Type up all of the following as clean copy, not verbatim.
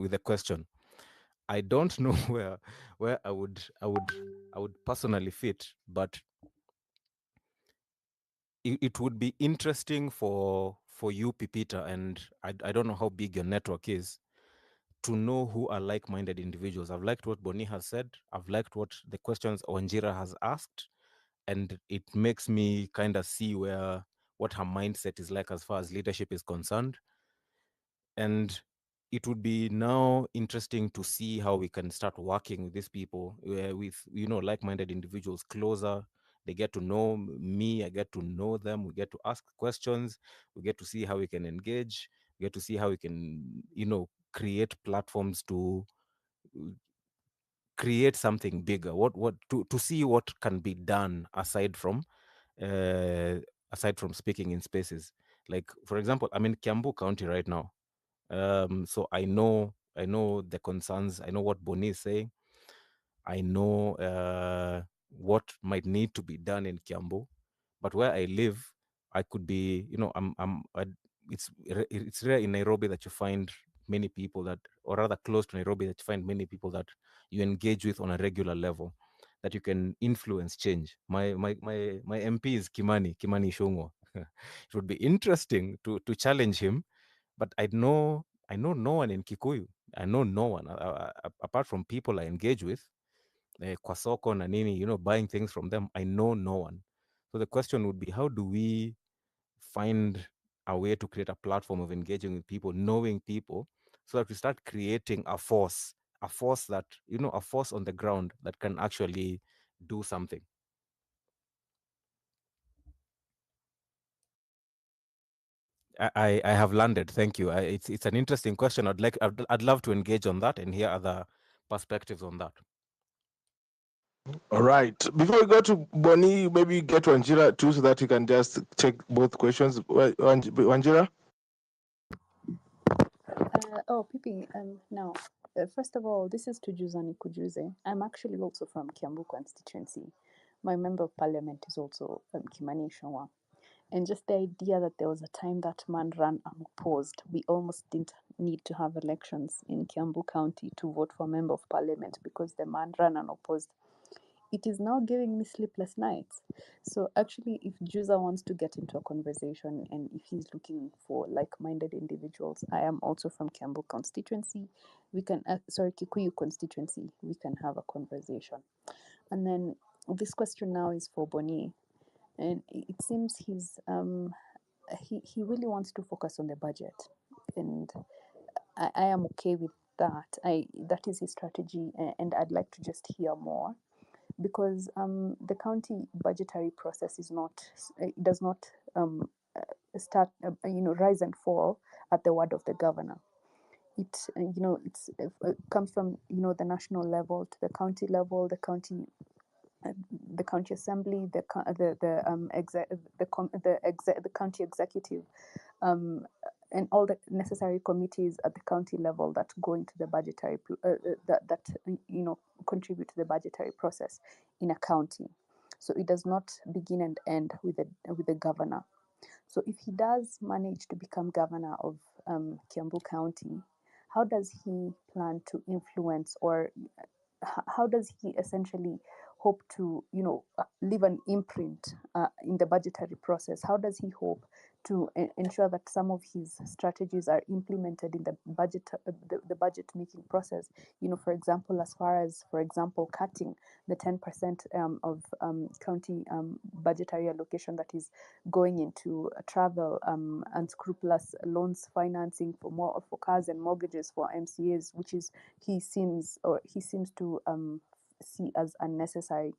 with the question. I don't know where I would personally fit, but it would be interesting for you, Pipita, and I don't know how big your network is, to know who are like-minded individuals. I've liked what Boni has said. I've liked what the questions Wanjira has asked, and it makes me kind of see what her mindset is like as far as leadership is concerned. And it would be now interesting to see how we can start working with these people, with like-minded individuals closer. They get to know me, I get to know them, we get to ask questions, we get to see how we can engage, we get to see how we can create platforms to create something bigger, what to see what can be done uh, aside from speaking in spaces. Like, for example, I'm in Kiambu County right now. So I know the concerns. I know what Boni is saying. I know what might need to be done in Kiambu. But where I live, I could be, it's rare in Nairobi that you find many people that, or rather close to Nairobi, that you find many people that you engage with on a regular level, that you can influence change. My MP is Kimani Shungwa. It would be interesting to challenge him, but I know no one in Kikuyu. I know no one apart from people I engage with, kwa soko na nini, buying things from them. I know no one. So the question would be, how do we find a way to create a platform of engaging with people, knowing people, so that we start creating a force that, a force on the ground that can actually do something. I have landed. Thank you. It's an interesting question. I'd love to engage on that and hear other perspectives on that. All right. Before we go to Boni, maybe get Wanjira too, so that you can just check both questions. Wanjira? Pipi, now, first of all, this is Tujuzani Kujuze. I'm actually also from Kiambu constituency. My member of parliament is also Kimani Ichung'wah. And just the idea that there was a time that man ran unopposed, we almost didn't need to have elections in Kiambu County to vote for member of parliament because the man ran unopposed. It is now giving me sleepless nights. So actually, if Juza wants to get into a conversation and if he's looking for like-minded individuals, I am also from Kiambu constituency. We can, Kikuyu constituency. We can have a conversation. And then this question now is for Boni, and it seems he really wants to focus on the budget, and I am okay with that. That is his strategy, and I'd like to just hear more, because the county budgetary process is not, it does not start, rise and fall at the word of the governor. It comes from the national level to the county level, the county assembly, the county executive, and all the necessary committees at the county level that go into the budgetary that contribute to the budgetary process in a county. So it does not begin and end with the governor. So if he does manage to become governor of Kiambu County, how does he plan to influence, or how does he essentially hope to leave an imprint in the budgetary process? How does he hope to ensure that some of his strategies are implemented in the budget making process? For example, as far as, for example, cutting the 10% of county budgetary allocation that is going into travel, unscrupulous loans financing for cars and mortgages for MCAs, which is he seems to see as unnecessary.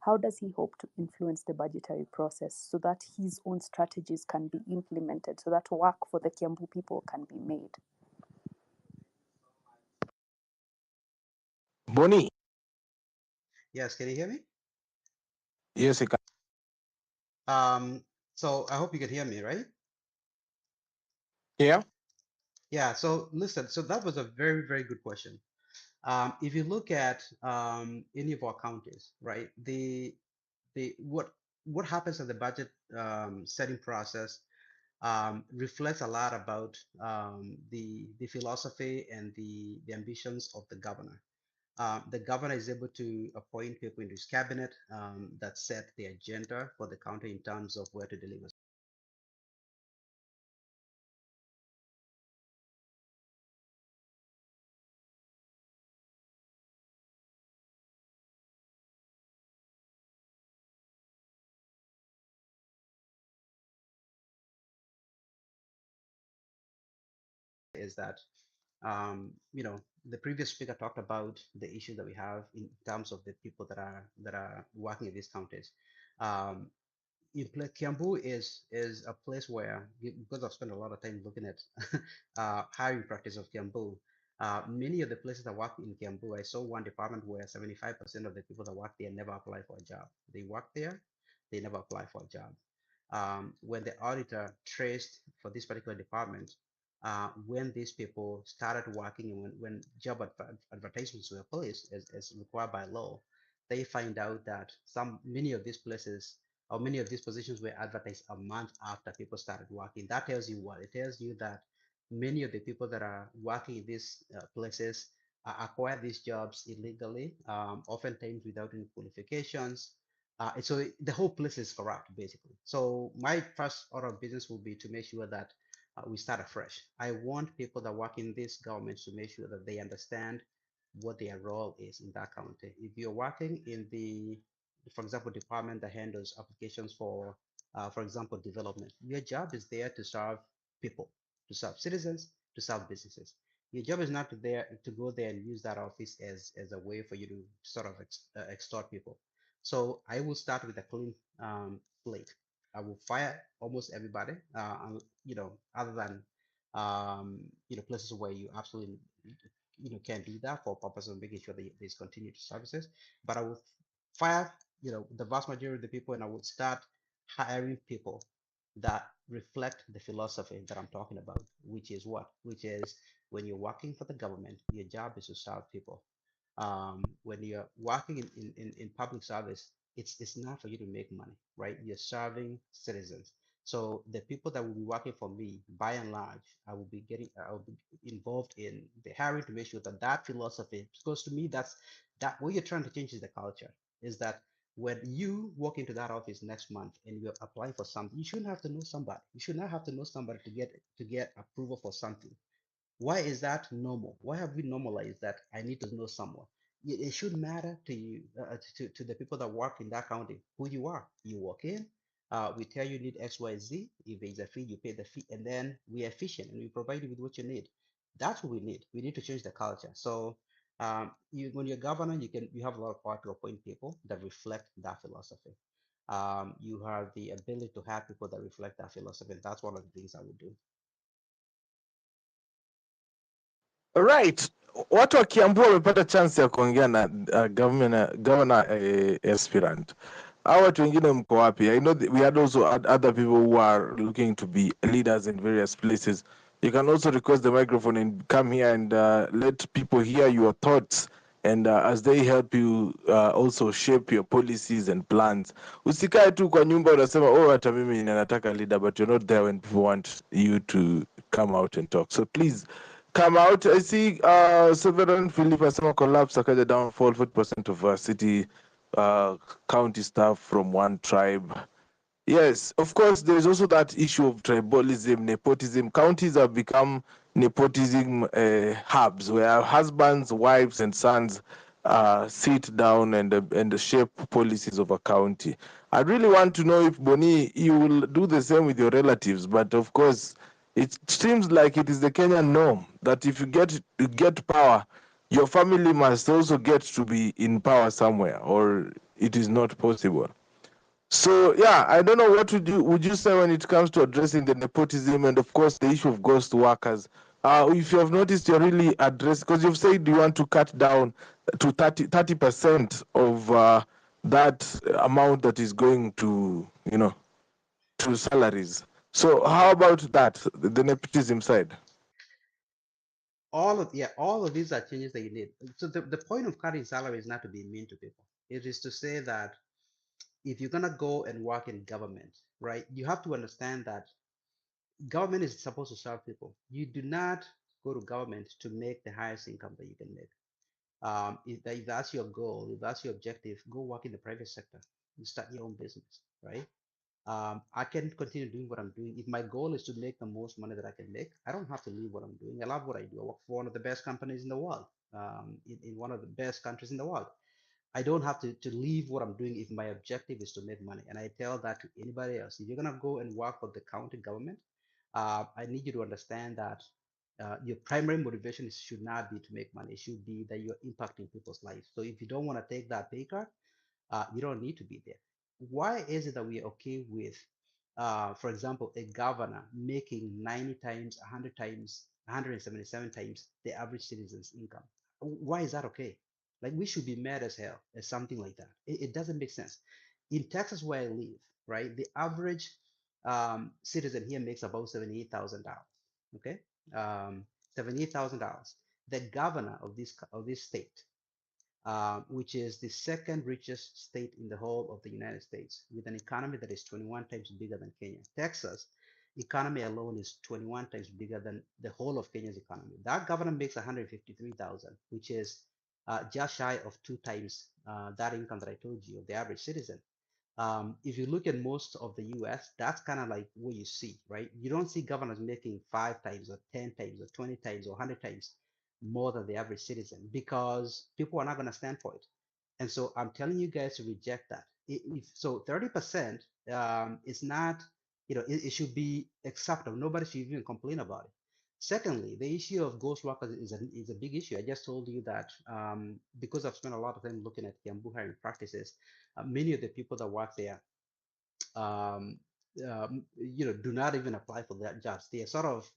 How does he hope to influence the budgetary process so that his own strategies can be implemented, so that work for the Kiambu people can be made? Boni? Yes, can you hear me? Yes, I can. So I hope you can hear me, right? Yeah. Yeah, so listen, so that was a very, very good question. If you look at any of our counties, right, the what happens at the budget setting process, reflects a lot about the philosophy and the ambitions of the governor. The governor is able to appoint people into his cabinet that set the agenda for the county in terms of where to deliver. Is that the previous speaker talked about the issue that we have in terms of the people that are working in these counties. Um, Kiambu is a place where, because I've spent a lot of time looking at hiring practice of Kiambu, many of the places that work in Kiambu, I saw one department where 75% of the people that work there never apply for a job. They work there, they never apply for a job. When the auditor traced for this particular department, when these people started working and when job advertisements were placed as required by law, they find out that many of these places or many of these positions were advertised a month after people started working. That tells you what? It tells you that many of the people that are working in these places acquire these jobs illegally, oftentimes without any qualifications. So the whole place is corrupt, basically. So my first order of business will be to make sure that we start afresh. I want people that work in these governments to make sure that they understand what their role is in that county. If you're working in for example, department that handles applications for example, development, your job is there to serve people, to serve citizens, to serve businesses. Your job is not to go there and use that office as a way for you to sort of extort people. So I will start with a clean plate. I will fire almost everybody, other than places where you absolutely can't do that for purpose of making sure that there's continued services. But I will fire the vast majority of the people, and I would start hiring people that reflect the philosophy that I'm talking about, which is what? Which is when you're working for the government, your job is to serve people. When you're working in public service, it's not for you to make money, right? You're serving citizens. So the people that will be working for me, by and large, I will be involved in the hiring to make sure that that philosophy, because to me, that what you're trying to change is the culture. Is that when you walk into that office next month and you're applying for something, you shouldn't have to know somebody. You should not have to know somebody to get approval for something. Why is that normal? Why have we normalized that I need to know someone? It should matter to you, to the people that work in that county, who you are. You walk in, we tell you need X, Y, Z. If there's a fee, you pay the fee, and then we are efficient and we provide you with what you need. That's what we need. We need to change the culture. So when you're governor, you have a lot of power to appoint people that reflect that philosophy. You have the ability to have people that reflect that philosophy. And that's one of the things I would do. Right. Watu wa Kiambu wamepata chance ya kuongea na governor aspirant. Hao watu wengine mko wapi? I know we had also had other people who are looking to be leaders in various places. You can also request the microphone and come here and let people hear your thoughts, and as they help you also shape your policies and plans. Usikae tu kwa nyumba unasema oh, hata mimi nataka leader, but you're not there when people want you to come out and talk. So please come out. I see Severan Philip asema collapse akaja downfall 40% of city county staff from one tribe. Yes, of course, there is also that issue of tribalism, nepotism. Counties have become nepotism hubs where husbands, wives, and sons sit down and shape policies of a county. I really want to know if Boni, you will do the same with your relatives, but of course, it seems like it is the Kenyan norm that if you get power, your family must also get to be in power somewhere, or it is not possible. So yeah, I don't know what would you say when it comes to addressing the nepotism and of course the issue of ghost workers. If you have noticed, you're really addressing because you've said you want to cut down to 30% of that amount that is going to to salaries. So how about that, the nepotism side? All of these are changes that you need. So the point of cutting salary is not to be mean to people. It is to say that if you're gonna go and work in government, right, you have to understand that government is supposed to serve people. You do not go to government to make the highest income that you can make. If that's your goal, if that's your objective, go work in the private sector. You start your own business, right? I can continue doing what I'm doing. If my goal is to make the most money that I can make, I don't have to leave what I'm doing. I love what I do. I work for one of the best companies in the world, in one of the best countries in the world. I don't have to leave what I'm doing if my objective is to make money. And I tell that to anybody else. If you're gonna go and work for the county government, I need you to understand that your primary motivation should not be to make money. It should be that you're impacting people's lives. So if you don't want to take that pay cut, you don't need to be there. Why is it that we are okay with, for example, a governor making 90 times, 100 times, 177 times the average citizen's income? Why is that okay? Like we should be mad as hell at something like that. It doesn't make sense. In Texas, where I live, right, the average citizen here makes about $78,000. Okay, $78,000. The governor of this state, which is the second richest state in the whole of the United States, with an economy that is 21 times bigger than Kenya. Texas economy alone is 21 times bigger than the whole of Kenya's economy. That governor makes 153,000, which is just shy of 2 times that income that I told you of the average citizen. If you look at most of the US, that's kind of like what you see, right? You don't see governors making 5 times or 10 times or 20 times or 100 times more than the average citizen because people are not going to stand for it. And so I'm telling you guys to reject that. So 30% is not, it should be acceptable. Nobody should even complain about it. Secondly, the issue of ghost workers is a big issue. I just told you that because I've spent a lot of time looking at Kiambu hiring practices, many of the people that work there, do not even apply for that jobs. They are sort of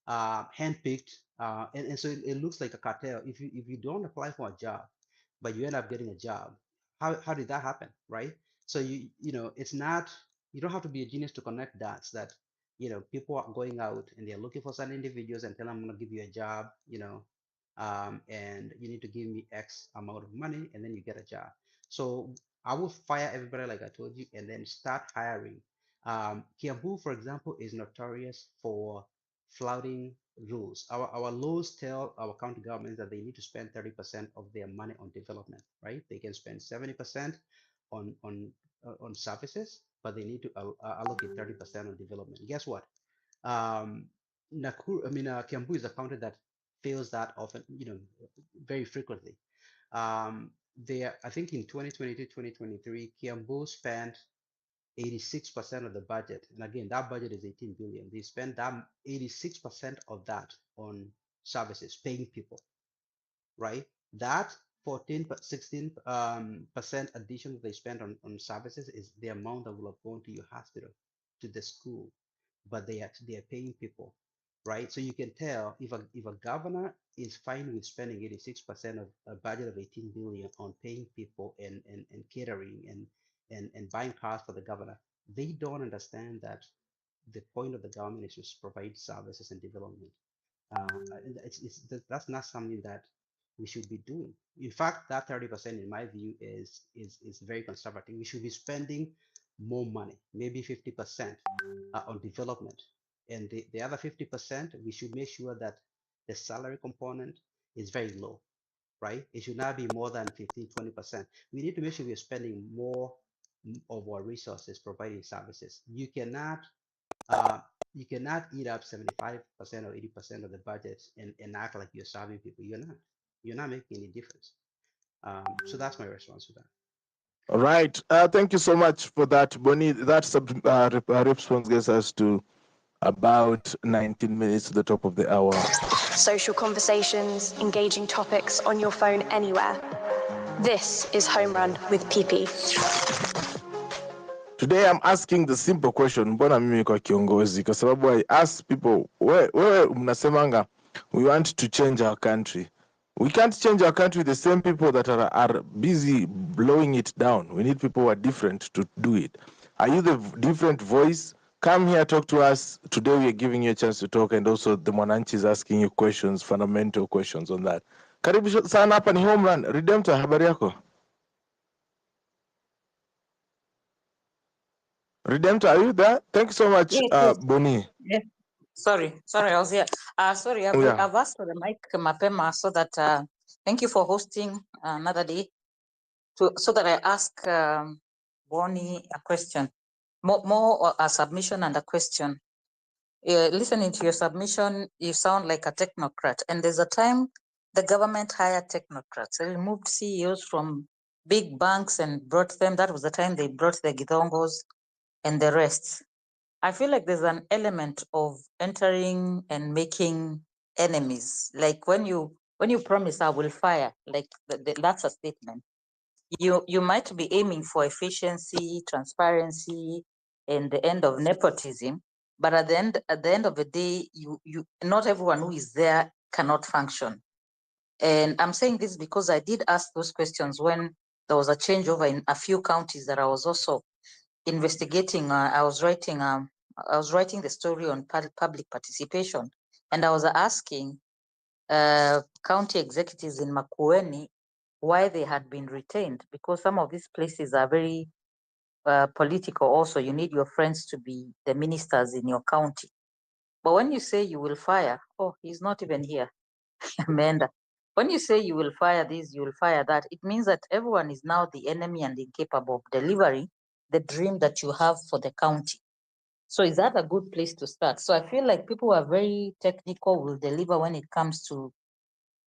handpicked, and so it looks like a cartel. If you don't apply for a job, but you end up getting a job, how did that happen, right? So it's not, you don't have to be a genius to connect dots that people are going out and they're looking for some individuals and tell them I'm gonna give you a job, and you need to give me X amount of money and then you get a job. So I will fire everybody like I told you and then start hiring. Kiambu, for example, is notorious for flouting rules. Our laws tell our county governments that they need to spend 30% of their money on development, right? They can spend 70% on services, but they need to allocate 30% on development. Guess what? Kiambu is a county that fails that often, very frequently. I think in 2022, 2023, Kiambu spent 86% of the budget. And again, that budget is 18 billion. They spend that 86% of that on services, paying people, right? That 14, 16 percent addition they spend on services is the amount that will have gone to your hospital, to the school, but they are paying people, right? So you can tell if a governor is fine with spending 86% of a budget of 18 billion on paying people and catering and buying cars for the governor, they don't understand that the point of the government is to provide services and development. That's not something that we should be doing. In fact, that 30%, in my view, is very conservative. We should be spending more money, maybe 50% on development. And the other 50%, we should make sure that the salary component is very low, right? It should not be more than 15, 20%. We need to make sure we're spending more of our resources providing services. Uh, you cannot eat up 75% or 80% of the budget and act like you're serving people. You're not. You're not making any difference. So that's my response to that. All right. Thank you so much for that, Bonnie. That response gets us to about 19 minutes to the top of the hour. Social conversations, engaging topics on your phone anywhere. This is Home Run with PP. Today I'm asking the simple question, mbona mimi kwa kiongozi? Kwa sababu I ask people, wewe mnasemanga we want to change our country. We can't change our country with the same people that are busy blowing it down. We need people who are different to do it. Are you the different voice? Come here, talk to us. Today we are giving you a chance to talk, and also the Mwananchi is asking you questions, fundamental questions on that. Karibu sana, hapa ni Home Run. Redemptor, habari yako? Redemptor, are you there? Thank you so much, Yes, yes. Bonnie. Yes. Sorry, I was here. Sorry, Yeah. I've asked for the mic mapema so that thank you for hosting another day so that I ask Bonnie a question, more a submission and a question. Listening to your submission, you sound like a technocrat, and there's a time the government hired technocrats. They removed CEOs from big banks and brought them. That was the time they brought the Githongos and the rest. I feel like there's an element of entering and making enemies. Like when you promise I will fire, like that's a statement. You might be aiming for efficiency, transparency, and the end of nepotism, but at the end of the day, you not everyone who is there cannot function. And I'm saying this because I did ask those questions when there was a changeover in a few counties that I was also investigating. I was writing the story on public participation, and I was asking county executives in Makueni why they had been retained, because some of these places are very political. Also, you need your friends to be the ministers in your county. But when you say you will fire, oh, he's not even here, Amanda. When you say you will fire this, you will fire that, it means that everyone is now the enemy and incapable of delivering the dream that you have for the county. So is that a good place to start? So I feel like people who are very technical will deliver when it comes to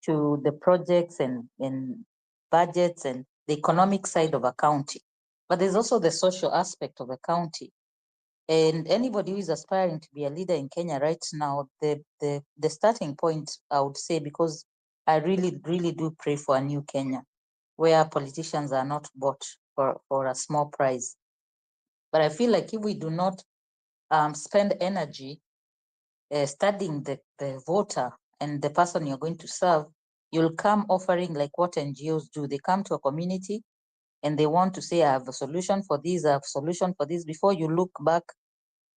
the projects and budgets and the economic side of a county. But there's also the social aspect of a county. And anybody who is aspiring to be a leader in Kenya right now, the starting point, I would say, because I really, really do pray for a new Kenya where politicians are not bought for a small price. But I feel like if we do not spend energy studying the voter and the person you're going to serve, you'll come offering like what NGOs do. They come to a community and they want to say, I have a solution for this, I have a solution for this. Before you look back,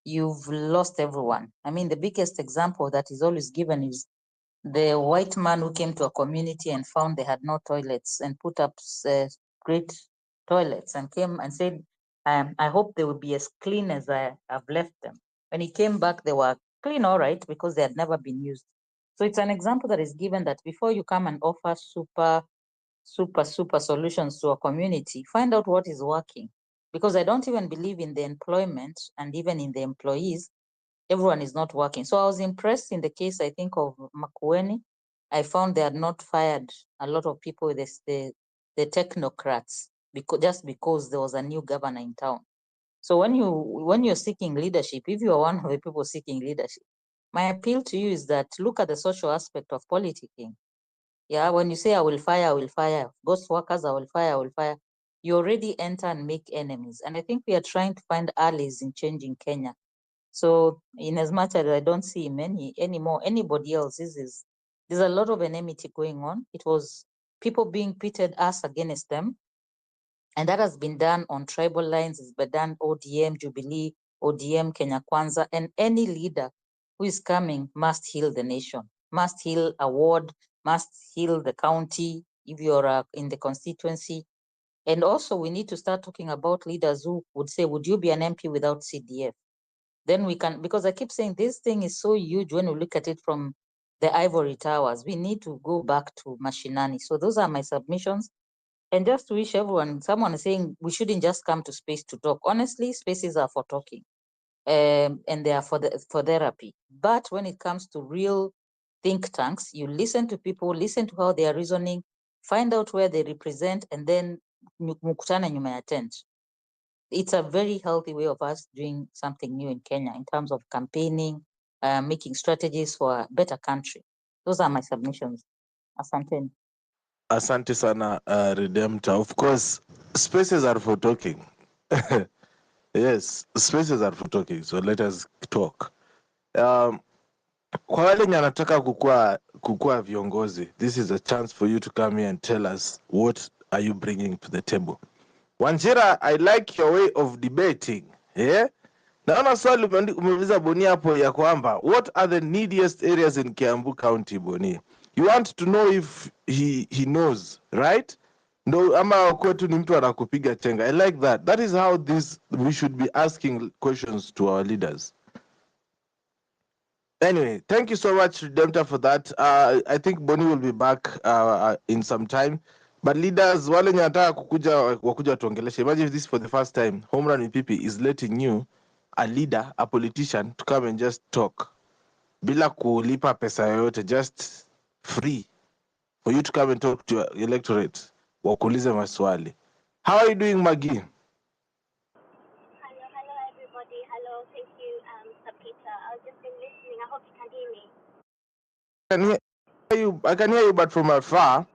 you've lost everyone. I mean, the biggest example that is always given is the white man who came to a community and found they had no toilets and put up great toilets and came and said, I hope they will be as clean as I have left them. When he came back, they were clean, all right, because they had never been used. So it's an example that is given that before you come and offer super solutions to a community, find out what is working. Because I don't even believe in the employment and even in the employees, everyone is not working. So I was impressed in the case, I think, of Makueni. I found they had not fired a lot of people, the technocrats, just because there was a new governor in town. So when you're seeking leadership, if you are one of the people seeking leadership, my appeal to you is that look at the social aspect of politicking. Yeah, when you say I will fire, ghost workers, I will fire, you already enter and make enemies. And I think we are trying to find allies in changing Kenya. So in as much as I don't see anybody else, there's a lot of enmity going on. It was people being pitted us against them. And that has been done on tribal lines. It's been done ODM, Jubilee, ODM, Kenya Kwanza, and any leader who is coming must heal the nation, must heal a ward, must heal the county if you're in the constituency. And also we need to start talking about leaders who would say, would you be an MP without CDF? Then we can, because I keep saying this thing is so huge when we look at it from the ivory towers. We need to go back to mashinani. So those are my submissions. And just to wish everyone, someone is saying we shouldn't just come to space to talk. Honestly, spaces are for talking, and they are for therapy. But when it comes to real think tanks, you listen to people, listen to how they are reasoning, find out where they represent, and then mukutana you may attend. It's a very healthy way of us doing something new in Kenya in terms of campaigning, making strategies for a better country. Those are my submissions. Asante. Asante sana, Redemptor. Of course, spaces are for talking. Yes, spaces are for talking. So let us talk. Kwa wale wenye anataka kukua viongozi, this is a chance for you to come here and tell us what are you bringing to the table. Wanjira, I like your way of debating. Yeah? Naona swali umeuliza Boni hapo ya kwamba what are the neediest areas in Kiambu County, Boni? You want to know if he knows, right? No, ama kwetu ni mtu anakupiga chenga. I like that. That is how we should be asking questions to our leaders. Anyway, thank you so much, Redemptor, for that. I think Bonnie will be back in some time. But leaders, wale nyataka wakuja tuongeleshe. Imagine if this for the first time, Home Run with Pipi is letting you, a leader, a politician, to come and just talk. Bila kulipa pesa yoyote, just free for you to come and talk to your electorate. Wakuulize maswali. How are you doing, Maggie? Hello, everybody. Hello, thank you, Sir Peter. I've just been listening. I hope you can hear me. I can hear you, but from afar.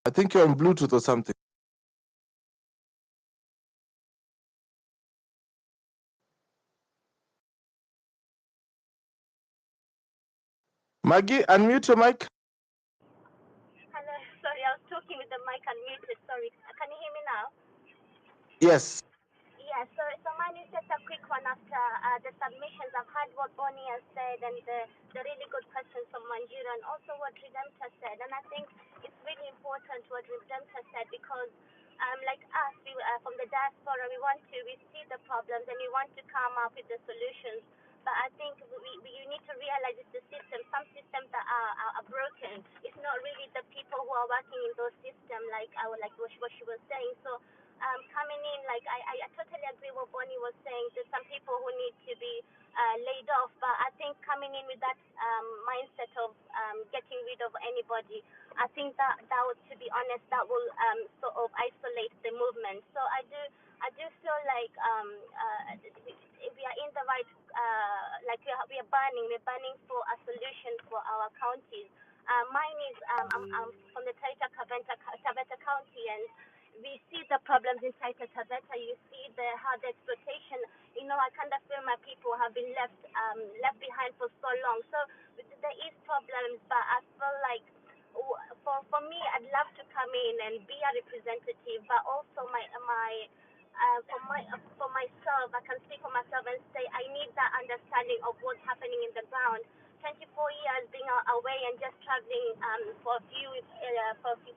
I think you're on Bluetooth or something. Maggie, unmute your mic. Hello, sorry, I was talking with the mic unmuted. Sorry. Can you hear me now? Yes. Yeah, so mine is just a quick one after the submissions. I've heard what Bonnie has said and the really good questions from Manjira and also what Redemptor said. And I think it's really important what Redemptor said because like us, from the diaspora, we see the problems and we want to come up with the solutions. But I think you need to realize it's the system. Some systems that are broken. It's not really the people who are working in those systems, like what she was saying. So coming in, like I totally agree what Bonnie was saying. There's some people who need to be laid off, but I think coming in with that mindset of getting rid of anybody, I think that would, to be honest, that will sort of isolate the movement. So I do feel like we are in the right, like we are burning for a solution for our counties. Mine is I'm from the Taita Taveta County, and we see the problems in Taita Taveta. You see how the exploitation. I kind of feel my people have been left behind for so long. So there is problems, but I feel like for me, I'd love to come in and be a representative, but also for myself, I can speak for myself and say I need that understanding of what's happening in the ground. 24 years being away and just traveling for a few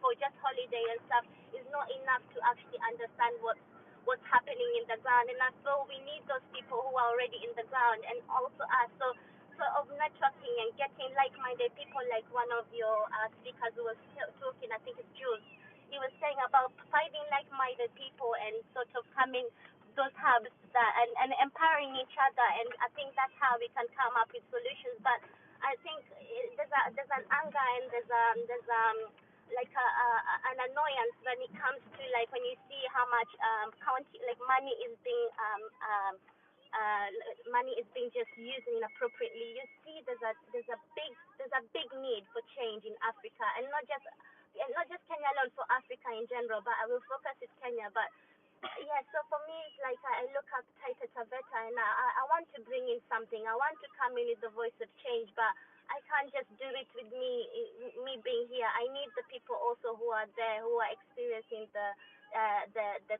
for just holiday and stuff is not enough to actually understand what's happening in the ground. And I feel we need those people who are already in the ground and also us. So of networking and getting like-minded people, like one of your speakers who was talking, I think it's Jules. He was saying about finding like-minded people and sort of coming those hubs and empowering each other, and I think that's how we can come up with solutions. But I think there's an anger and there's like an annoyance when it comes to like when you see how much county like money is being just used inappropriately. You see, there's a big need for change in Africa, and not just Kenya alone, for Africa in general. But I will focus with Kenya. But yeah, so for me, it's like I look at Taita Taveta, and I want to bring in something. I want to come in with the voice of change, but I can't just do it with me being here. I need the people also who are there, who are experiencing the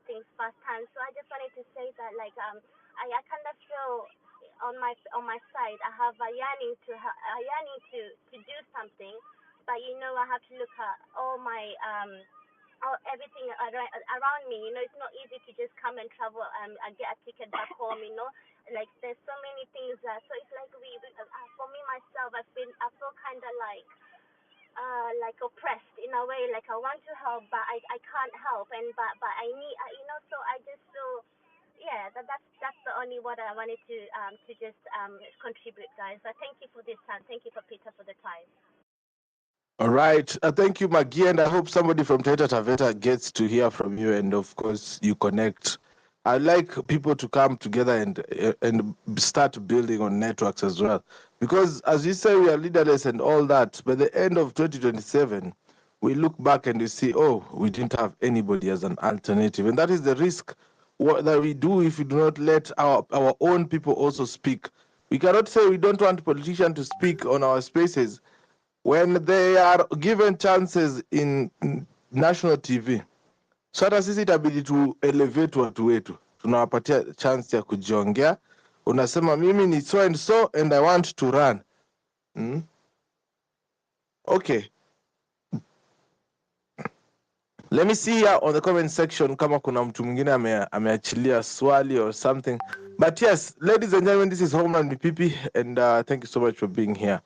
things firsthand. So I just wanted to say that, like, I kind of feel on my side, I have a yearning to do something, but I have to look at all my everything around me. It's not easy to just come and travel and get a ticket back home. Like there's so many things. So it's like for me myself, I feel kind of like oppressed in a way. Like I want to help, but I can't help, and but I need So I just feel. Yeah, that's the only what I wanted to just contribute, guys. So thank you for this time. Thank you for Peter for the time. All right. Thank you, Maggie, and I hope somebody from Taita Taveta gets to hear from you, and of course you connect. I like people to come together and start building on networks as well, because as you say, we are leaderless and all that. By the end of 2027, we look back and we see, oh, we didn't have anybody as an alternative, and that is the risk that we do if we do not let our own people also speak. We cannot say we don't want politicians to speak on our spaces when they are given chances in national TV. So hata sisi itabidi tu elevate watu wetu, tunawapatia chance ya kujiongea. Unasema mimi ni so and I want to run. Okay, Let me see here on the comment section kama kuna mtu mwingine ameachilia swali or something. But yes, ladies and gentlemen, this is Homeland with Pipi, and thank you so much for being here.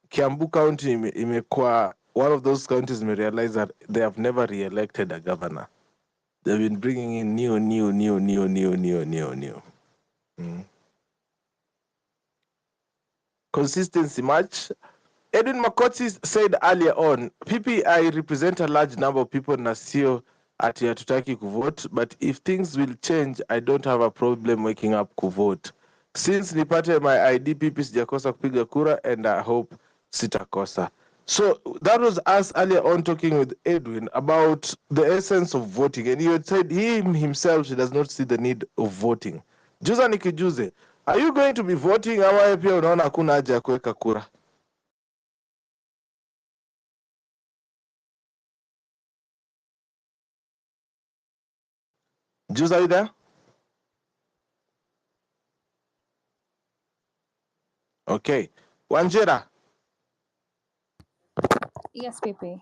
Kiambu County imekuwa one of those counties may realize that they have never re-elected a governor. They've been bringing in new. Consistency much. Edwin Makoti said earlier on, PPI represent a large number of people Nasio at hatutaki kuvote, but if things will change, I don't have a problem waking up kuvote. Since nipate my ID, PP sijakosa kupiga kura, and I hope sitakosa. So that was us earlier on talking with Edwin about the essence of voting, and he had said he himself does not see the need of voting. Juza nikijuze, are you going to be voting ama pia unaona hakuna haja ya kuweka kura? Juice, are you there? Okay. Wanjera, Yes, Pepe.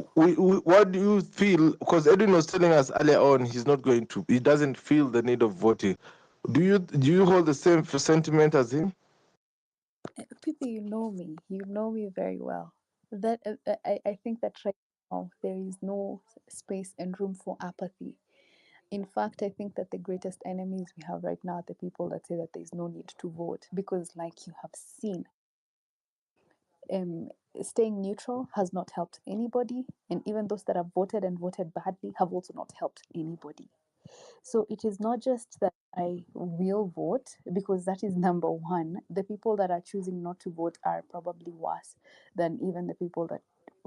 what do you feel? Because Edwin was telling us earlier on he doesn't feel the need of voting. Do you hold the same sentiment as him? Pepe, you know me very well. That I think that right now there is no space and room for apathy. In fact, I think that the greatest enemies we have right now are the people that say that there is no need to vote, because, like you have seen, staying neutral has not helped anybody, and even those that have voted and voted badly have also not helped anybody. So it is not just that I will vote, because that is number one. The people that are choosing not to vote are probably worse than even the people that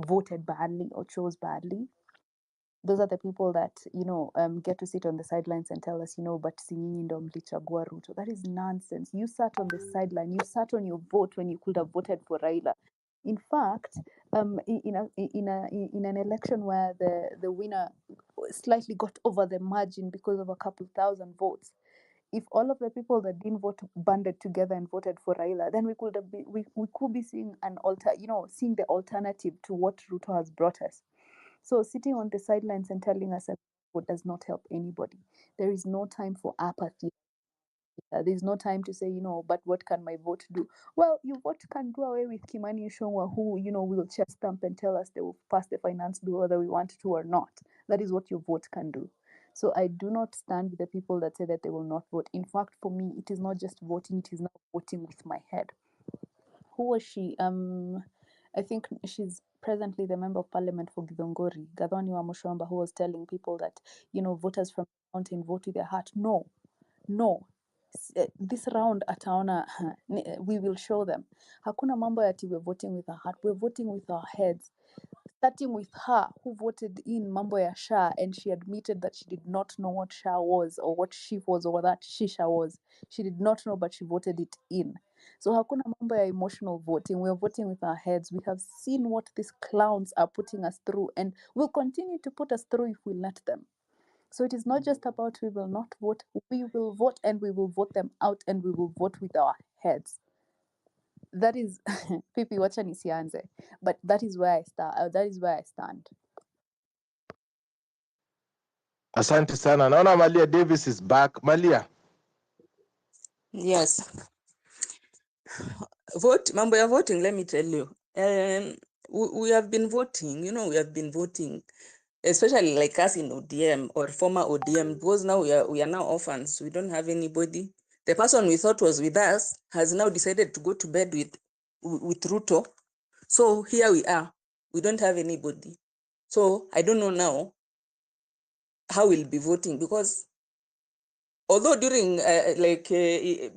voted badly or chose badly. Those are the people that get to sit on the sidelines and tell us, but si nyinyi ndo mlichagua Ruto. That is nonsense. You sat on the sideline. You sat on your vote when you could have voted for Raila. In fact, in an election where the winner slightly got over the margin because of a couple thousand votes, if all of the people that didn't vote banded together and voted for Raila, then we could be seeing seeing the alternative to what Ruto has brought us. So sitting on the sidelines and telling us that vote does not help anybody. There is no time for apathy. There's no time to say, but what can my vote do? Well, your vote can do away with Kimani Ichung'wah, who, will chest stamp and tell us they will pass the finance bill whether we want to or not. That is what your vote can do. So I do not stand with the people that say that they will not vote. In fact, for me, it is not just voting, it is now voting with my head. Who was she? I think she's presently the member of parliament for Githongori, Gathoni wa Mushomba, who was telling people that, voters from the mountain vote with their heart. No. This round ataona we will show them. Hakuna mambo ati we're voting with our heart, we're voting with our heads. Starting with her, who voted in mambo ya SHA, and she admitted that she did not know what SHA was or what SHIF was or what that shisha was. She did not know, but she voted it in. So hakuna mambo ya emotional voting. We're voting with our heads. We have seen what these clowns are putting us through, and will continue to put us through if we let them. So it is not just about we will not vote. We will vote, and we will vote them out, and we will vote with our heads. That is Pipi, wacha nisianze, but that is where I start. That is where I stand. Asante sana. Naona Malia Davis is back. Malia. Yes. Mambo ya voting, let me tell you. We have been voting, we have been voting, especially like us in ODM or former ODM, because now we are now orphans. We don't have anybody. The person we thought was with us has now decided to go to bed with Ruto. So here we are. We don't have anybody. So I don't know now how we'll be voting, because although during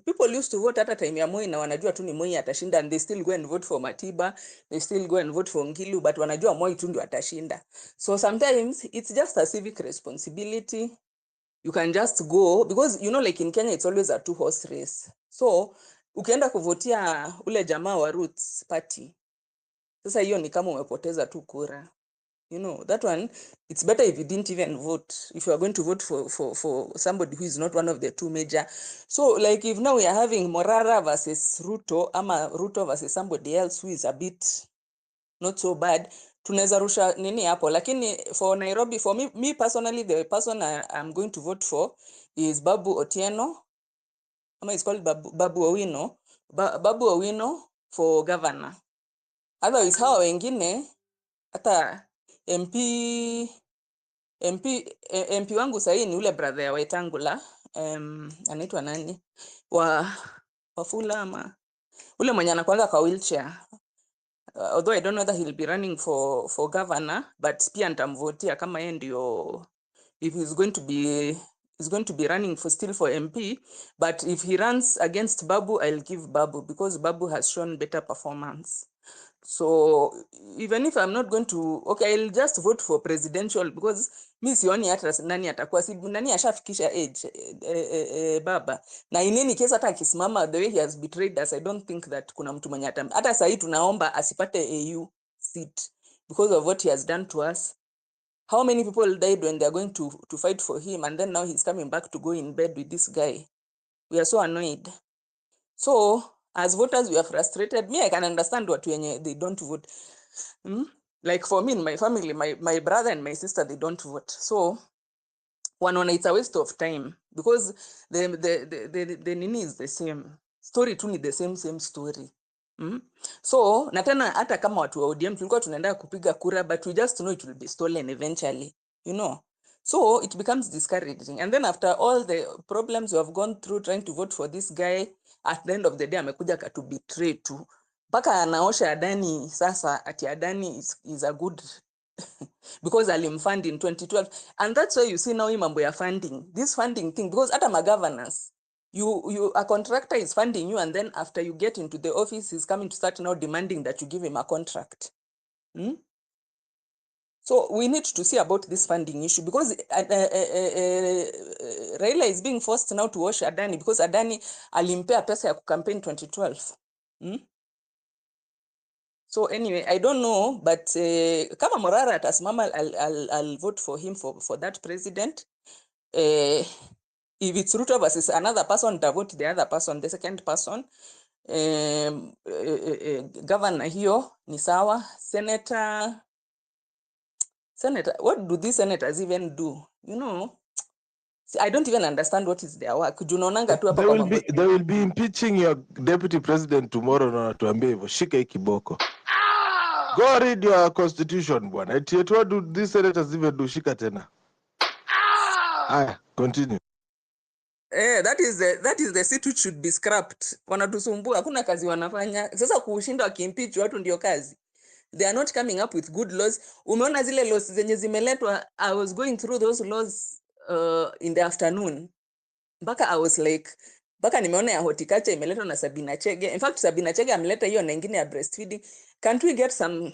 people used to vote at a time ya Moi na wanajua tu ni Moi atashinda, and they still go and vote for Matiba, they still go and vote for Ngilu, but wanajua Moi tu ndio atashinda. So sometimes it's just a civic responsibility. You can just go, because like in Kenya it's always a two-horse race. So ukienda kuvotia ule jamaa wa Roots party, sasa hiyo ni kama umepoteza tu kura. That one, it's better if you didn't even vote, if you are going to vote for somebody who is not one of the two major. So like if now we are having Morara versus Ruto, ama Ruto versus somebody else who is a bit not so bad, tunaweza rusha nini hapo, lakini for Nairobi, for me personally, the person I'm going to vote for is Babu Otieno, ama it's called Babu Owino. Babu Owino for governor. Otherwise hawa wengine hata MP wangu sahii ni ule brother ya Waitangula, anaitwa nani, Wafula ama ule mwenye anakuanga kwa wheelchair. Although I don't know whether he'll be running for governor, but pia nitamvotia kama yeye ndio, if he's going to be running still for MP. But if he runs against Babu, I'll give Babu, because Babu has shown better performance. So even if I'm not going to, okay, I'll just vote for presidential, because mi sioni hata nani atakuwa, si nani ashafikisha age, baba. Na in any case hata akisimama the way he has betrayed us, I don't think that kuna mtu mwenye hata sahi tunaomba asipate AU seat because of what he has done to us. How many people died when they are going to fight for him, and then now he's coming back to go in bed with this guy? We are so annoyed. So as voters, we are frustrated. Me, I can understand what they don't vote. Like for me in my family, my brother and my sister, they don't vote. So it's a waste of time, because the nini is the same story tu, ni the same story. So na tena hata kama watu wa ODM tulikuwa tunaenda kupiga kura, but we just know it will be stolen eventually, so it becomes discouraging. And then after all the problems we have gone through trying to vote for this guy, at the end of the day amekuja katu betray tu, mpaka anaosha Adani sasa, ati Adani is a good because alimfund in 2012. And that's why you see now mambo ya funding, this funding thing, because hata governors, a contractor is funding you, and then after you get into the office, he's coming to start now demanding that you give him a contract. So we need to see about this funding issue, because Raila is being forced now to wash Adani, because Adani alimpea pesa ya campaign 2012. So anyway, I don't know, but kama Morara atasimama, I'll vote for him for that president. If it's Ruto versus another person, I'll vote the other person, the second person. Governor hiyo ni sawa. Senator, what do these senators even do? I don't even understand what is their work. Junaonanga tu hapa They kwa will mambo. they will be impeaching your deputy president tomorrow, na watuambie hivyo, shika hii kiboko. Go read your constitution bwana. What do these senators even do? Shika tena. Aya, continue. That is the seat which should be scrapped. Wanatusumbua, hakuna kazi wanafanya. Sasa kushinda wakiimpeach watu ndio kazi. They are not coming up with good laws. Umeona zile laws zenye zimeletwa, I was going through those laws in the afternoon. Mpaka I was like, mpaka nimeona ya horticulture imeletwa na Sabina Chege. In fact, Sabina Chege ameleta hiyo na ingine ya breastfeeding. Can't we get some,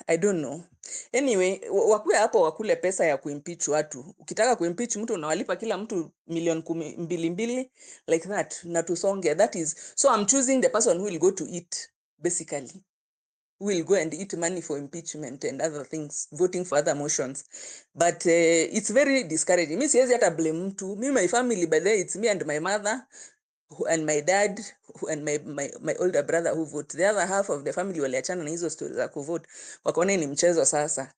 I don't know. Anyway, wakuwe hapo wakule pesa ya kuimpeach watu. Ukitaka kuimpeach mtu unawalipa kila mtu milioni 2 like that, na tusonge. That is, so I'm choosing the person who will go to eat, basically. Who will go and eat money for impeachment and other things, voting for other motions. But it's very discouraging. Mi siwezi hata blame mtu. Me, my family, by the way, it's me and my mother, and my dad, and my older brother who vote. The other half of the family waliachana na hizo stories za kuvote. Wakaona ni mchezo sasa.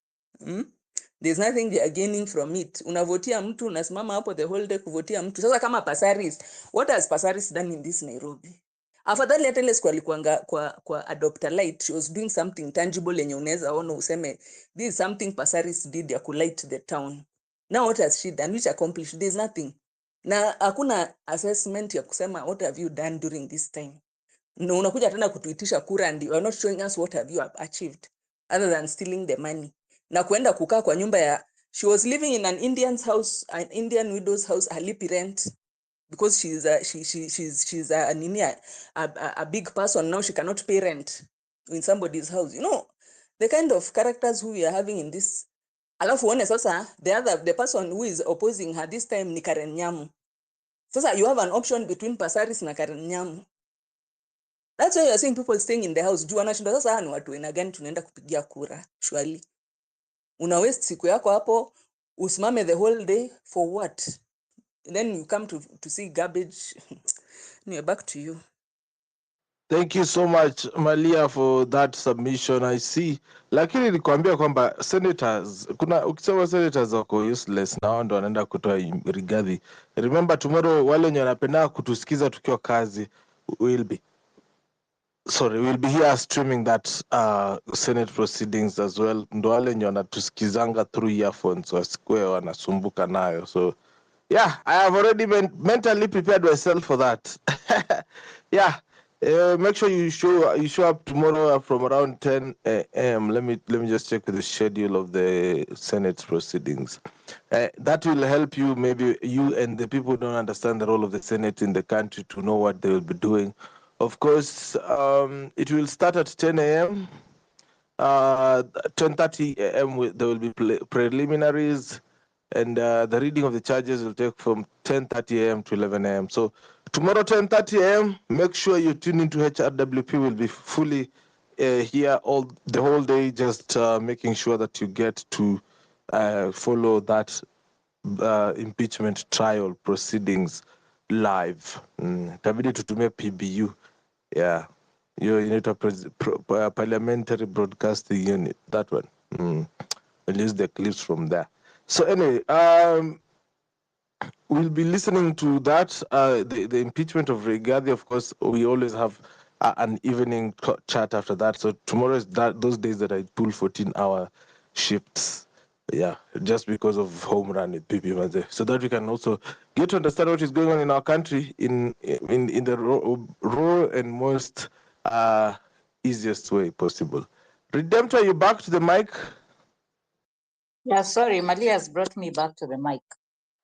There's nothing they are gaining from it. Unavotia mtu, unasimama hapo the whole day kuvotia mtu. Sasa kama Pasaris, what has Pasaris done in this Nairobi? Afadhali hata ile siku alikuanga kwa Adopt a Light, she was doing something tangible yenye unaweza ona useme this is something Pasaris did ya kulight the town. Now what has she done which accomplished? There's nothing. Na hakuna assessment ya kusema what have you done during this time. No, unakuja tena kutuitisha kura and you are not showing us what have you achieved other than stealing the money. Na kuenda kukaa kwa nyumba ya, she was living in an Indian's house, an Indian widow's house, halipi rent because she's a big person now, she cannot pay rent in somebody's house. The kind of characters who we are having in this. Alafu uone sasa the person who is opposing her this time ni Karen Nyamu. Sasa you have an option between Pasaris na Karen Nyamu. That's why you are seeing people staying in the house. Juu anashinda sasa ni watu aina gani tunaenda kupigia kura? Surely. Una waste siku yako hapo, usimame the whole day for what? And then you come to see garbage. Anyway, back to you. Thank you so much, Malia, for that submission. I see. Lakini nilikwambia kwamba senators, ukisema senators wako useless na wao ndo wanaenda kutoa Rigathi. Remember tomorrow wale wenye wanapenda kutusikiza tukiwa kazi we'll be here streaming that Senate proceedings as well. Ndo wale wenye wanatusikizanga through earphones wasikuwe wanasumbuka nayo. So yeah, I have already mentally prepared myself for that. Yeah, make sure you show up tomorrow from around 10 a.m. Let me just check the schedule of the Senate proceedings. That will help you, maybe you and the people who don't understand the role of the Senate in the country, to know what they will be doing. Of course, it will start at 10 a.m. 10:30 a.m. There will be preliminaries. And the reading of the charges will take from 10:30 a.m. to 11 a.m. So tomorrow 10:30 a.m. make sure you tune into HRWP. Will be fully here the whole day, just making sure that you get to follow that impeachment trial proceedings live. Tabidi tutumie PBU. Yeah, you need a parliamentary broadcasting unit. That one. We'll use the clips from there. So anyway, we'll be listening to that, the impeachment of Rigathi. Of course, we always have an evening chat after that. So tomorrow is those days that I pull 14-hour shifts. Yeah, just because of home run with PP, so that we can also get to understand what is going on in our country in the raw and most easiest way possible. Redemptor, you back to the mic? Yeah, sorry, Malia has brought me back to the mic.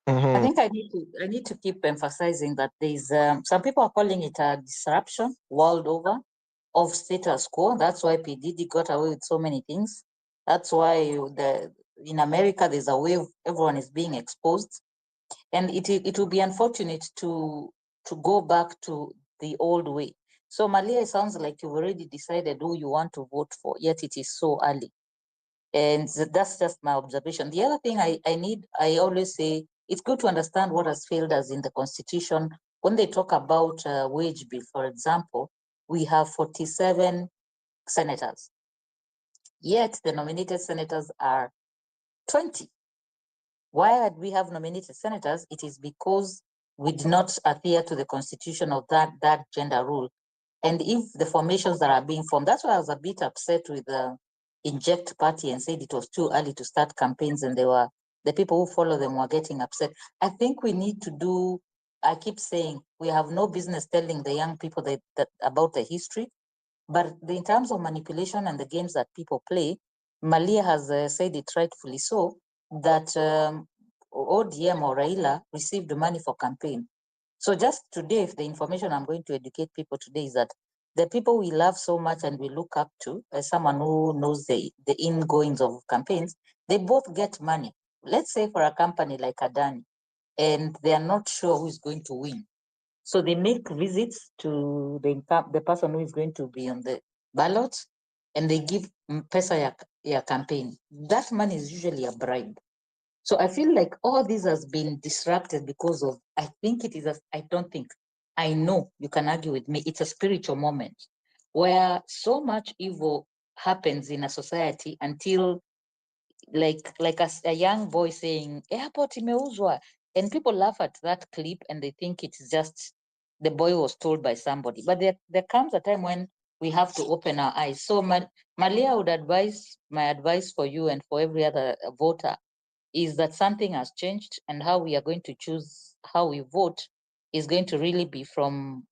I think I need to keep emphasizing that there's some people are calling it a disruption world over of status quo. That's why PDD got away with so many things. That's why in America there's a wave, everyone is being exposed, and it will be unfortunate to go back to the old way. So Malia, it sounds like you've already decided who you want to vote for, yet it is so early. And that's just my observation. The other thing I always say, it's good to understand what has failed us in the Constitution. When they talk about wage bill, for example, we have 47 senators, yet the nominated senators are 20. Why we have nominated senators? It is because we did not adhere to the Constitution of that gender rule. And if the formations that are being formed, that's why I was a bit upset with the Inject Party and said it was too early to start campaigns, and the people who follow them were getting upset. I think we need to do, I keep saying, we have no business telling the young people that about the history, but in terms of manipulation and the games that people play, Malia has said it rightfully so, that ODM or Raila received money for campaign. So just today, the information I'm going to educate people today is that the people we love so much and we look up to, as someone who knows the ingoings of campaigns, they both get money. Let's say for a company like Adani, and they are not sure who is going to win. So they make visits to the person who is going to be on the ballot, and they give pesa ya campaign. That money is usually a bribe. So I feel like all this has been disrupted because of, I know you can argue with me, it's a spiritual moment where so much evil happens in a society until like a young boy saying, airport imeuzwa, and people laugh at that clip and they think it's just the boy was told by somebody. But there comes a time when we have to open our eyes. So Malia would advise, my advice for you and for every other voter is that something has changed, and how we are going to choose how we vote is going to really be from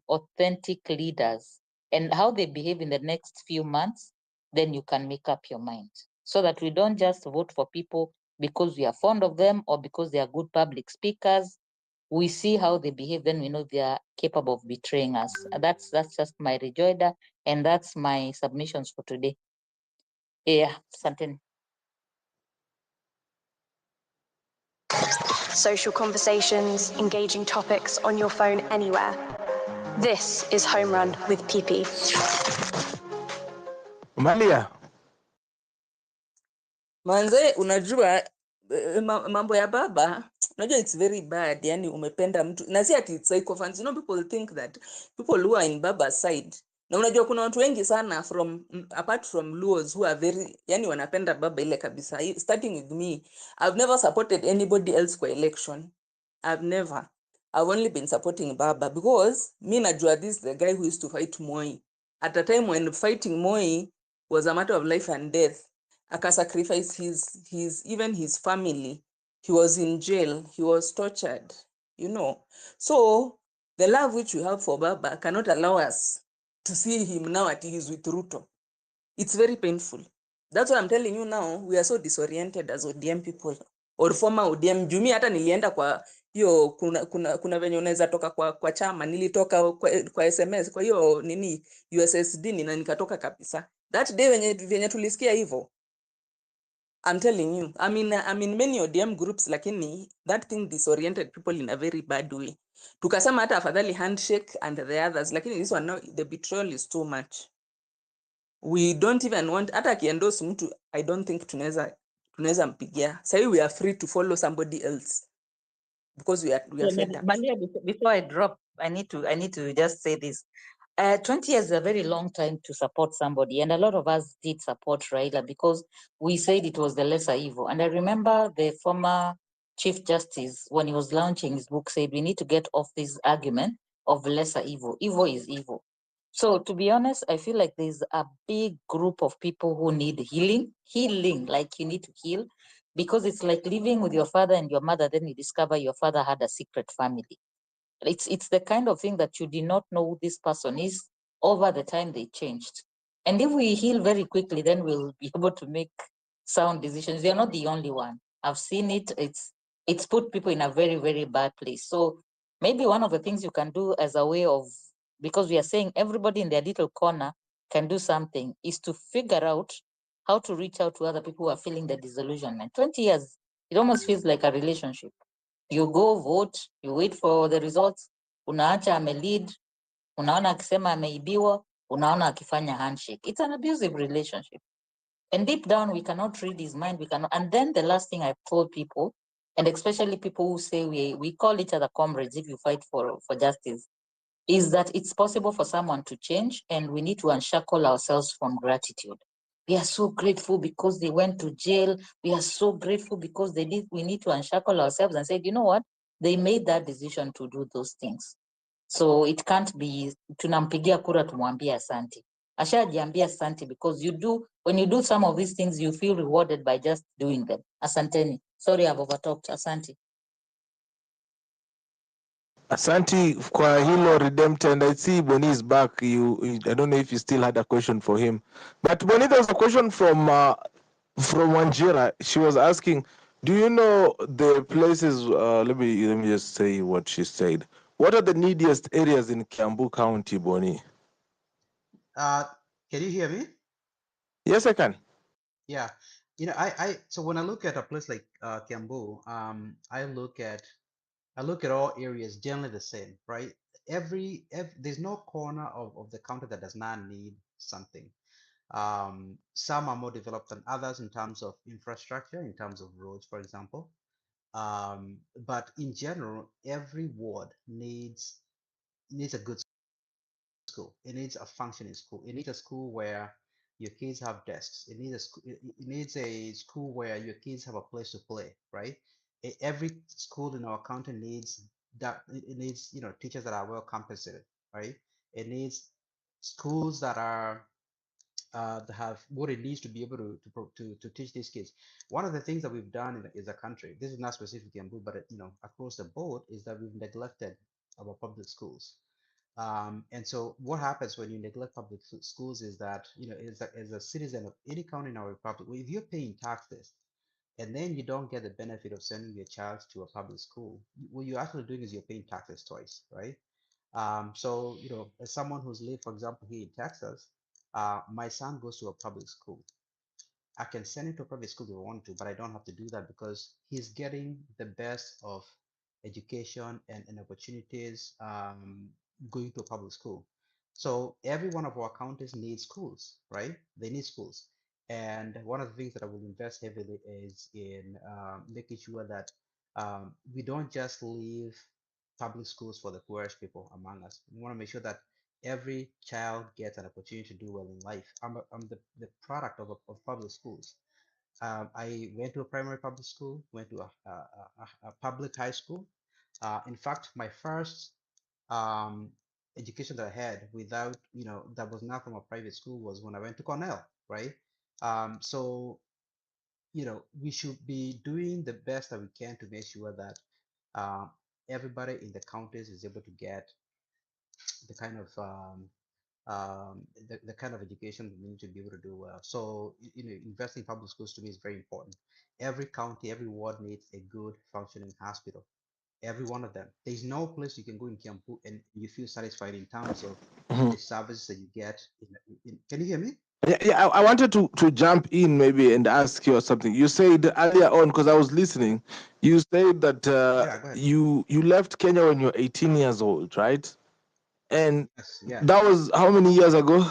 authentic leaders, and how they behave in the next few months. Then you can make up your mind, so that we don't just vote for people because we are fond of them or because they are good public speakers. We see how they behave, then we know they are capable of betraying us. That's just my rejoinder, and that's my submissions for today. Yeah, something. Social conversations, engaging topics on your phone anywhere. This is Home Run with PP. Malia. Manze, unajua mambo ya baba, unajua it's very bad, yani umependa mtu na si ati it's sycophants. People think that people who are in baba's side, na unajua kuna watu wengi sana from apart from Luos who are very, yani wanapenda baba ile kabisa. Starting with me, I've never supported anybody else kwa election. I've only been supporting baba because mi najua this is the guy who used to fight Moi at a time when fighting Moi was a matter of life and death. Sacrifice even his family. He was in jail, he was tortured, so the love which we have for baba cannot allow us to see him now at he's with Ruto. It's very painful. That's why I'm telling you now, we are so disoriented as ODM people or former ODM. Jumi hata nilienda kwa hiyo kuna venye unaweza toka kwa chama, nilitoka kwa SMS, kwa hiyo nini USSD na nikatoka kabisa. That day venye tulisikia hivyo, I'm telling you, I'm in many ODM groups, lakini that thing disoriented people in a very bad way. Tukasema hata afadhali handshake and the others, lakini this one now, the betrayal is too much. We don't even want, hata akiendorse mtu, I don't think tunaweza mpigia. Sasa we are free to follow somebody else because we are fed up. Malia, before I drop, I need to just say this. 20 years is a very long time to support somebody, and a lot of us did support Raila because we said it was the lesser evil. And I remember the former Chief Justice, when he was launching his book, said we need to get off this argument of lesser evil. Evil is evil. So to be honest, I feel like there's a big group of people who need healing, like you need to heal, because it's like living with your father and your mother, then you discover your father had a secret family. It's the kind of thing that you did not know who this person is over the time they changed. And if we heal very quickly, then we'll be able to make sound decisions. You're not the only one. I've seen it. It's put people in a very, very bad place. So maybe one of the things you can do as a way of, because we are saying everybody in their little corner can do something, is to figure out how to reach out to other people who are feeling the disillusionment. 20 years, it almost feels like a relationship. You go vote, you wait for the results, unaacha amelead, unaona akisema ameibiwa, unaona akifanya handshake. It's an abusive relationship. And deep down, we cannot read his mind. We cannot. And then the last thing I've told people, and especially people who say we call each other comrades if you fight for justice, is that it's possible for someone to change, and we need to unshackle ourselves from gratitude. We are so grateful because they went to jail. We are so grateful because they did. We need to unshackle ourselves and say, you know what? They made that decision to do those things. So it can't be tunampigia kura tumwambie asante. Ashajiambia asante because when you do some of these things, you feel rewarded by just doing them. Asanteni. Sorry, I've overtalked. Asante. Asante kwa hilo Redemptor, and I see Boni is back. I don't know if you still had a question for him, but Boni, there was a question from Wanjira. She was asking, do you know the places? Let me just say what she said. What are the neediest areas in Kiambu County, Boni? Can you hear me? Yes, I can. Yeah. So when I look at a place like Kiambu, I look at all areas generally the same, right? Every there's no corner of the county that does not need something. Some are more developed than others in terms of infrastructure, in terms of roads, for example. But in general, every ward needs a good school. It needs a functioning school. It needs a school where your kids have desks. It needs a school where your kids have a place to play, right? Every school in our county needs that. It needs teachers that are well compensated, right? It needs schools that have what it needs to be able to teach these kids. One of the things that we've done as a country, this is not specific to Embu, but across the board, is that we've neglected our public schools. And so what happens when you neglect public schools is that, as a citizen of any county in our republic, well, if you're paying taxes and then you don't get the benefit of sending your child to a public school, what you're actually doing is you're paying taxes twice, right? So, as someone who's lived, for example, here in Texas, my son goes to a public school. I can send him to a private school if I want to, but I don't have to do that because he's getting the best of education and opportunities going to a public school. So every one of our counties needs schools, right? They need schools. And one of the things that I will invest heavily is in making sure that we don't just leave public schools for the poorest people among us. We want to make sure that every child gets an opportunity to do well in life. I'm the product of public schools. I went to a primary public school, went to a public high school. In fact, my first um, education that I had without, that was not from a private school was when I went to Cornell, right? So, we should be doing the best that we can to make sure that uh, everybody in the counties is able to get the kind of the kind of education we need to be able to do well. So, investing in public schools to me is very important. Every county, every ward needs a good functioning hospital. Every one of them. There's no place you can go in Kiambu and you feel satisfied in terms of Mhm. the services that you get. Can you hear me? Yeah, I wanted to jump in maybe and ask you something. You said earlier on, because I was listening, you said that Yeah, go ahead. you left Kenya when you were 18 years old, right? And Yes, yeah. that was how many years ago?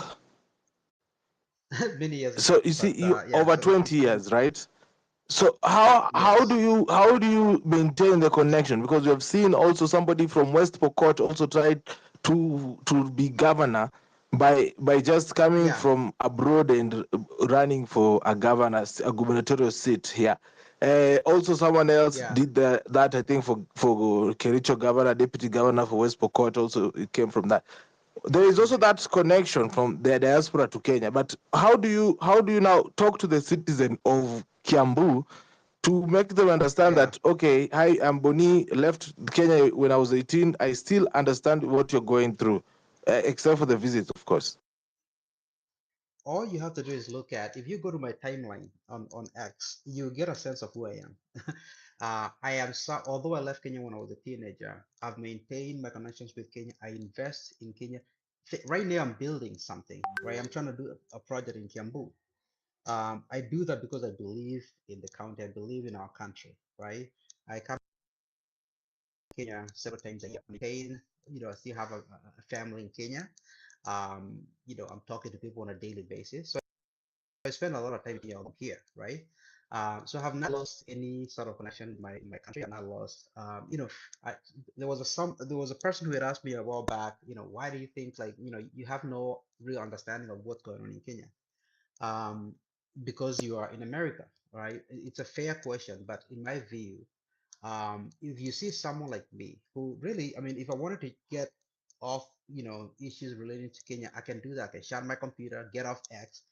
Many years So ago. you see, But you yeah, over so 20 years, right? So how yes. do you maintain the connection? Because we have seen also somebody from West Pokot also tried to be governor by just coming Yeah, from abroad and running for a gubernatorial seat here. Also, someone else yeah, did that I think for Kericho governor, deputy governor for West Pokot. Also, it came from that. There is also that connection from the diaspora to Kenya. But how do you now talk to the citizen of Kiambu to make them understand yeah. that, okay, hi, I'm Boni, left Kenya when I was 18. I still understand what you're going through, except for the visit, of course. All you have to do is look at, if you go to my timeline on X, you get a sense of who I am. I am, so, although I left Kenya when I was a teenager, I've maintained my connections with Kenya. I invest in Kenya. Right now, I'm building something, right? I'm trying to do a project in Kiambu. I do that because I believe in the county. I believe in our country, right? I come to Kenya several times a year. Maintain, I still have a family in Kenya. I'm talking to people on a daily basis. So I spend a lot of time here, right? So I have not lost any sort of connection in my country. I've not lost, I, there was a person who had asked me a while back, why do you think like, you have no real understanding of what's going on in Kenya? um, because you are in America, right? It's a fair question, but in my view, if you see someone like me who really, I mean, if I wanted to get off, issues relating to Kenya, I can do that. I can shut my computer, get off X,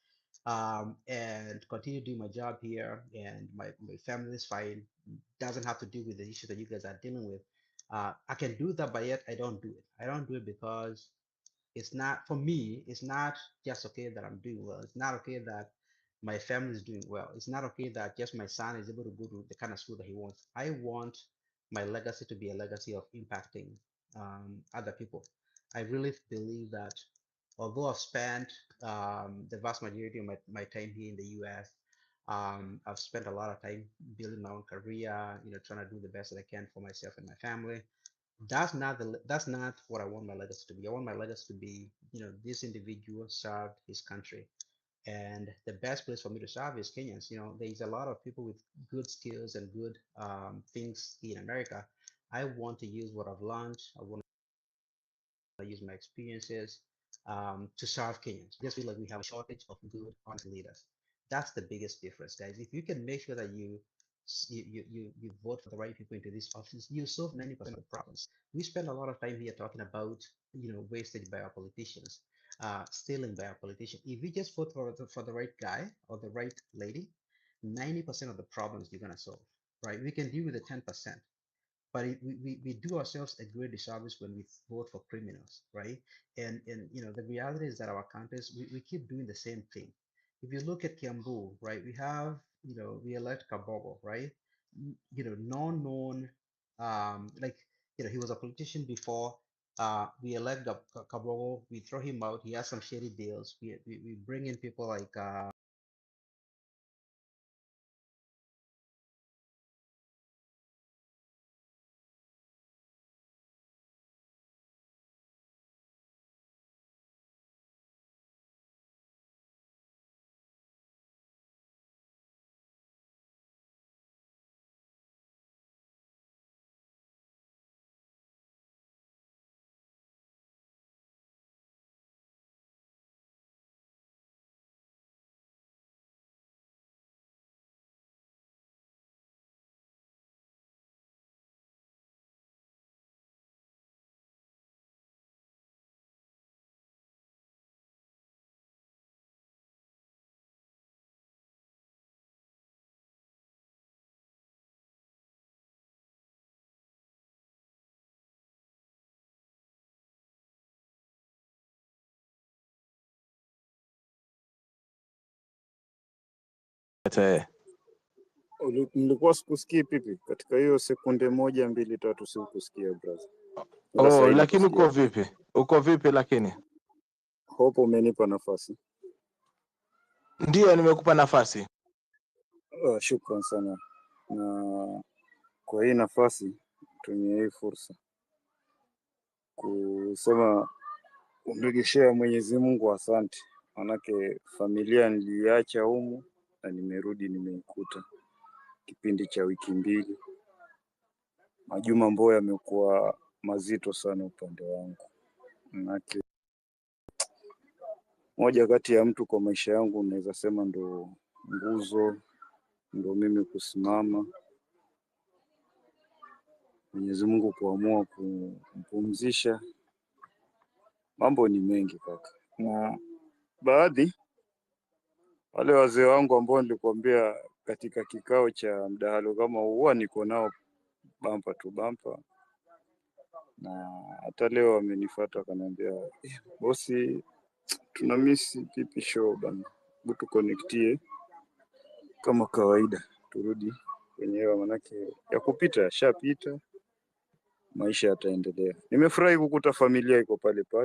and continue doing my job here, and my family is fine. Doesn't have to deal with the issues that you guys are dealing with. I can do that, but yet I don't do it. I don't do it because it's not, for me, it's not just okay that I'm doing well. It's not okay that my family is doing well. It's not okay that just my son is able to go to the kind of school that he wants. I want my legacy to be a legacy of impacting other people. I really believe that although I've spent the vast majority of my time here in the US, I've spent a lot of time building my own career, trying to do the best that I can for myself and my family. That's not what I want my legacy to be. I want my legacy to be, this individual served his country. And the best place for me to serve is Kenyans. There's a lot of people with good skills and good things in America. I want to use what I've learned. I want to use my experiences to serve Kenyans. I just feel like we have a shortage of good, honest leaders. That's the biggest difference, guys. If you can make sure that you vote for the right people into this office, you solve 90% of the problems. We spend a lot of time here talking about wastage by our politicians, stealing by our politicians. If we just vote for the right guy or the right lady, 90% of the problems you're gonna solve, right? We can deal with the 10%, but we do ourselves a great disservice when we vote for criminals, right? And the reality is that our countries, we keep doing the same thing. If you look at Kiambu, right, we have, we elect Kabogo, right? Non-known, like, he was a politician before. We elect Kabogo, we throw him out. He has some shady deals. We bring in people like Nilikuwa sikusikii Pipi, katika hiyo sekunde 1, 2, 3 sikusikia brother. Oh, lakini uko vipi? Uko vipi lakini? Hope umenipa nafasi. Ndio, nimekupa nafasi. Shukran sana. Na kwa hii nafasi tumia hii fursa kusema kumrejeshea Mwenyezi Mungu asante. Manake familia niliacha humu na nimerudi nimeikuta. Kipindi cha wiki 2. Majuma ambayo yamekuwa mazito sana upande wangu. Manake moja kati ya mtu kwa maisha yangu naweza sema ndo nguzo, ndo mimi kusimama. Mwenyezi Mungu kuamua kumpumzisha. Mambo ni mengi kaka. Na baadhi wale wazee wangu ambao nilikwambia katika kikao cha mdahalo kama huwa niko nao bampa tu bampa, na hata leo wamenifuata wakaniambia bosi, tuna miss Pipi show bana, butu connectie kama kawaida, turudi kwenye hewa, manake ya kupita yashapita, maisha yataendelea. Nimefurahi kukuta familia iko pale pale.